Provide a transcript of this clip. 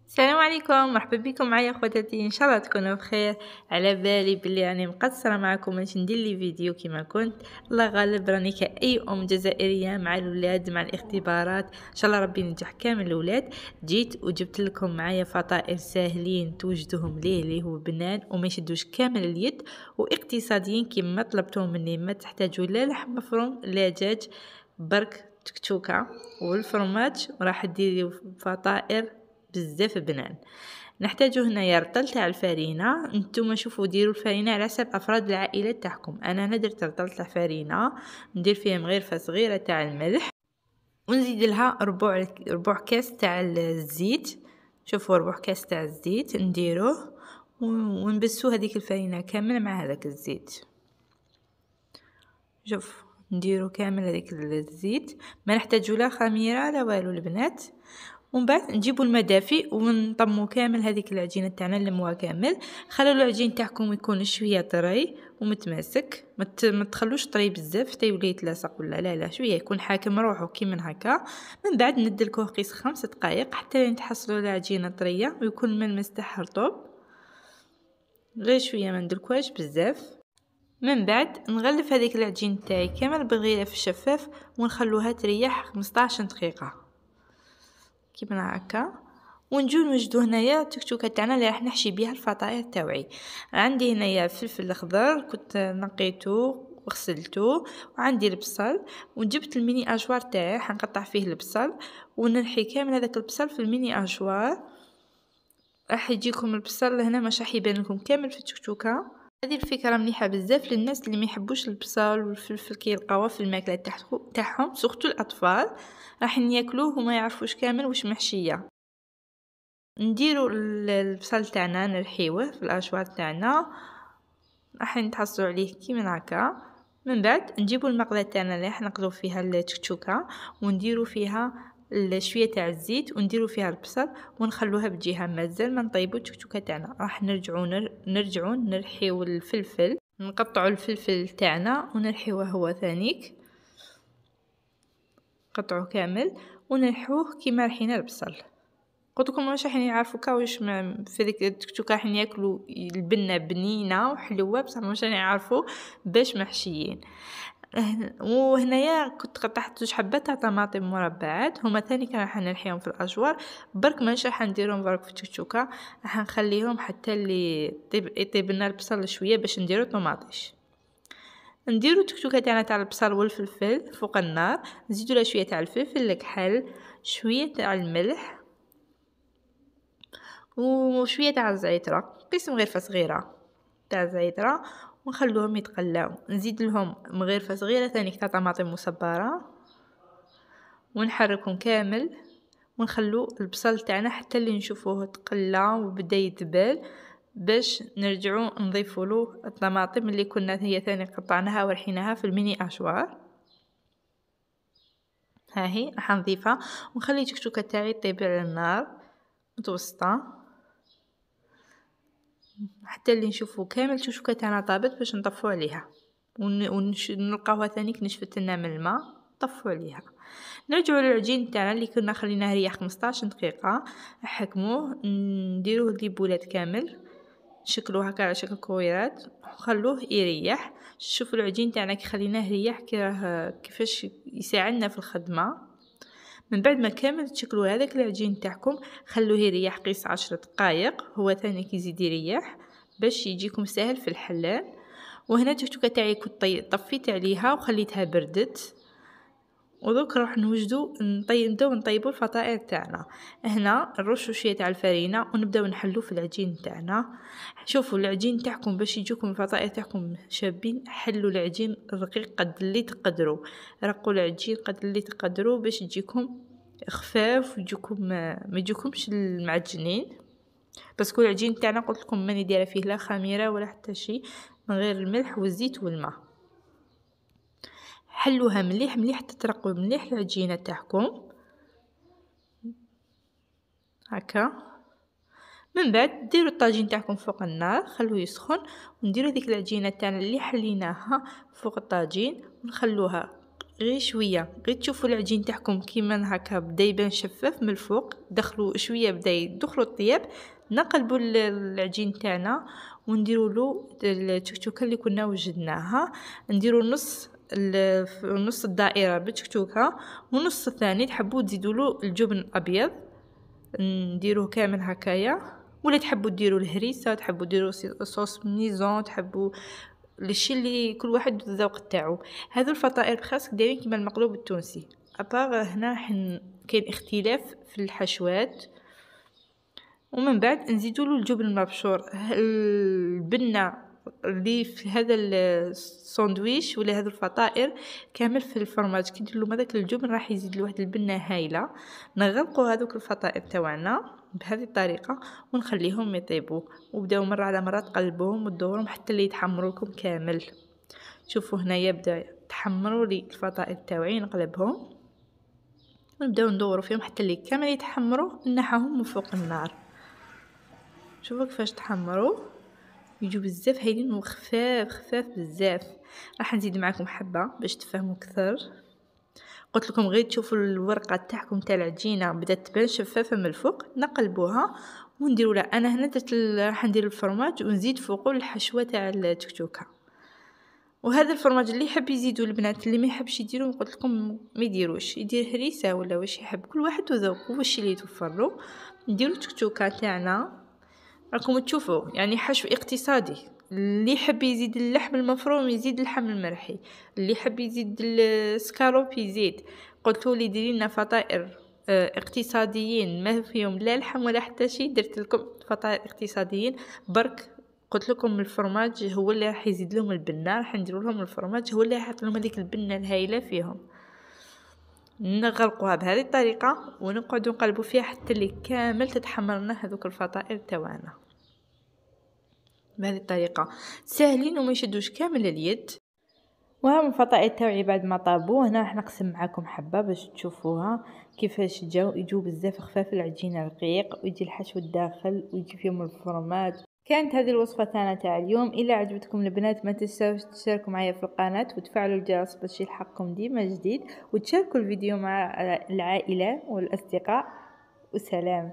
السلام عليكم، مرحبا بكم معايا خواتاتي. ان شاء الله تكونوا بخير. على بالي بلي راني مقصره معكم باش ندير لي فيديو كيما كنت. الله غالب راني كاي ام جزائريه مع الاولاد مع الاختبارات، ان شاء الله ربي ينجح كامل الاولاد. جيت وجبت لكم معايا فطائر ساهلين توجدوهم ليه اللي هو بنان وما يشدوش كامل اليد، واقتصاديين كيما طلبتوهم مني. ما تحتاجوا لا لحم مفروم لا دجاج، برك تكتوكه والفرماج، وراح ديري فطائر بزاف بنان. نحتاجو هنايا رطل تاع الفرينه. نتوما شوفوا ديروا الفرينه على حسب افراد العائله تاعكم. انا درت رطل تاع فرينه، ندير فيها مغرفه صغيره تاع الملح، ونزيد لها ربع كاس تاع الزيت. شوفوا ربع كاس تاع الزيت نديروه ونبسو هذيك الفرينه كامل مع هذاك الزيت. شوف نديرو كامل هذيك الزيت، ما نحتاجو لا خميره لا والو البنات. ومن بعد نجيبوا الماء دافي ونطمو كامل هذيك العجينه تاعنا، نلموها كامل. خلوا العجين تاعكم يكون شويه طري ومتماسك، ما تخلوش طري بزاف حتى يولي يتلاصق ولا لا شويه يكون حاكم روحو كيما هكا. من بعد ندلكوه قيس 5 دقائق حتى تحصلوا العجينه طريه ويكون الملمس تاعها رطب، غير شويه ما ندلكوهاش بزاف. من بعد نغلف هذيك العجين تاعي كامل بغلاف شفاف ونخلوها تريح 15 دقيقه كيما هكا. ونجو نوجدو هنايا التكتوكه تاعنا اللي راح نحشي بها الفطائر تاوعي. عندي هنايا فلفل اخضر كنت نقيته وغسلته، وعندي البصل وجبت الميني اجوار تاعي حنقطع فيه البصل ونرحي كامل هذاك البصل في الميني اجوار. راح يجيكم البصل هنا مش راح يبان لكم كامل في التكتوكه. هذه الفكره مليحه بزاف للناس اللي ما يحبوش البصل والفلفل كي يلقاوه في الماكله تاعهم، سورتو الاطفال راح ياكلوه وما يعرفوش كامل واش محشيه. نديروا البصل تاعنا نرحيوه في الاشوار تاعنا، راح نتحصلوا عليه كيما هكا. من بعد نجيبوا المقله تاعنا اللي راح نقلو فيها التكتوكه ونديروا فيها شويه تاع الزيت ونديروا فيها البصل ونخلوها بجهه. مازال ما نطيبوا التكتوكه تاعنا، راح نرجعوا نرحيو الفلفل، نقطعوا الفلفل تاعنا ونرحيوه هو ثانيك، قطعوه كامل ونرحوه كيما رحينا البصل. قلت لكم واش راح يعرفوا كاوش في ديك التكتوكه راح ياكلوا البنه بنينه وحلوه بصح واش راح يعرفوا باش محشيين. وهنايا كنت قطعت 2 حبات تاع طماطم مربعات، هما ثاني كان راح نرحيهم في الاشوار. برك ماشي راح نديرهم برك في التكتوكه، راح نخليهم حتى اللي يطيب لنا البصل شويه باش نديرو طوماطيش. نديرو التكتوكه تاعنا تاع البصل والفلفل فوق النار، نزيدو لها شويه تاع الفلفل الكحل، شويه تاع الملح وشويه تاع الزعتره، قسم مغرفه صغيره تاع الزعتره، ونخلوهم يتقلاو. نزيد لهم مغرفه صغيره ثاني تاع طماطم مصبره ونحركهم كامل ونخلو البصل تاعنا حتى اللي نشوفوه تقلى وبدا يذبل، باش نرجعوا نضيفوا له الطماطم اللي كنا هي ثاني قطعناها ورحيناها في الميني اشوار. ها هي راح نضيفها ونخلي التكتوكه تاعي طيب على النار متوسطه حتى اللي نشوفوا كامل التكتوكه تاعنا طابت باش نطفوا عليها ونلقاوها ثاني نشفت لنا من الماء، طفوا عليها. نرجعوا للعجين تاعنا اللي كنا خليناه يريح 15 دقيقه، نحكموه نديروه لبولات كامل، نشكلوه هكا على شكل كويرات وخلوه يريح. شوفوا العجين تاعنا كي خليناه يريح كيفاش يساعدنا في الخدمه. من بعد ما كامل تشكلوا هذاك العجين تاعكم خلوه يريح قيس 10 دقائق، هو ثاني كيزيد يريح باش يجيكم سهل في الحلال. وهنا التكتوكه تاعي كنت طفيت عليها وخليتها بردت، ودوك راح نبداو نطيبوا الفطائر تاعنا. هنا نرشوا شويه تاع الفرينه ونبداو نحلو في العجين تاعنا. شوفوا العجين تاعكم باش يجيكم الفطائر تاعكم شابين، حلوا العجين رقيق قد اللي تقدروا، رقوا العجين قد اللي تقدروا باش يجيكم خفاف ويجيكم ما يجيكمش المعجنين. بس كل العجين تاعنا قلت لكم ماني دايره فيه لا خميره ولا حتى شيء، من غير الملح والزيت والماء. حلوها مليح مليح حتى ترقوا مليح العجينه تاعكم هكا. من بعد ديروا الطاجين تاعكم فوق النار خلوه يسخن، ونديروا ديك العجينه تاعنا اللي حليناها فوق الطاجين ونخلوها غير شويه، غير تشوفوا العجين تاعكم كيما هكا بدا يبان شفاف من الفوق، دخلوا شويه بدا يدخلوا الطياب، نقلبوا العجين تاعنا ونديروا له التكتوكه اللي كنا وجدناها. نديروا نص الدائره بالتكتوكه، ونص الثاني تحبوا تزيدوا له الجبن الابيض نديروه كامل هكايا، ولا تحبوا ديروا الهريسه، تحبوا ديروا صوص ميزون، تحبوا الشي اللي كل واحد الذوق تاعو. هذو الفطائر بخاص دايرين كيما المقلوب التونسي. ابار هنا كاين اختلاف في الحشوات. ومن بعد نزيدوا له الجبن المبشور. البنه اللي في هذا الساندويش ولا هذو الفطائر كامل في الفرماج، كي ندير له هذاك الجبن راح يزيد له واحد البنه هايله. نغلقوا هذوك الفطائر تاعنا بهذه الطريقه ونخليهم يطيبوا، وبداو مره على مره تقلبوهم وتدورهم حتى اللي يتحمروا لكم كامل. شوفوا هنايا بدا تحمروا لي الفطائر تاوعي، نقلبهم ونبداو ندوروا فيهم حتى اللي كامل يتحمروا، نحاهم من فوق النار. شوفوا كيفاش تحمروا، يجوا بزاف هايلين وخفاف خفاف بزاف. راح نزيد معكم حبه باش تفهموا اكثر. قلت لكم غير تشوفوا الورقه تاعكم تاع العجينه بدات تبان شفافه من الفوق، نقلبوها ونديروا لها. انا هنا درت راح ندير الفرماج ونزيد فوقه الحشوه تاع التكتوكه. وهذا الفرماج اللي يحب يزيدوا البنات، اللي ما يحبش يديروا قلت لكم ما يديروش، يدير هريسه ولا واش يحب، كل واحد وذوقه واش اللي يتوفر له. نديروا التكتوكه تاعنا راكم تشوفوا يعني حشو اقتصادي. اللي يحب يزيد اللحم المفروم يزيد اللحم المرحي، اللي يحب يزيد السكالوب يزيد. قلتوا لي ديري لنا فطائر اقتصاديين ما فيهم لا لحم ولا حتى شيء، درت لكم فطائر اقتصاديين برك. قلت لكم الفرماج هو اللي راح يزيد لهم البنه، راح نديروا لهم الفرماج هو اللي يحط لهم هذيك البنه الهائله فيهم. نغلقوها بهذه الطريقه ونقعدوا نقلبوا فيها حتى اللي كامل تتحمر لنا هذوك الفطائر تاعنا. بهذه الطريقه ساهلين وما يشدوش كامل اليد. وهم الفطائر تاوعي بعد ما طابوا، هنا راح نقسم معكم حبه باش تشوفوها كيفاش يجوا بزاف خفاف، العجينه رقيق ويجي الحشو الداخل ويجي فيهم الفرماج. كانت هذه الوصفه تاعنا تاع اليوم. الا عجبتكم البنات ما تنساوش تشتركوا معايا في القناه وتفعلوا الجرس باش يلحقكم ديما جديد، وتشاركوا الفيديو مع العائله والاصدقاء. وسلام.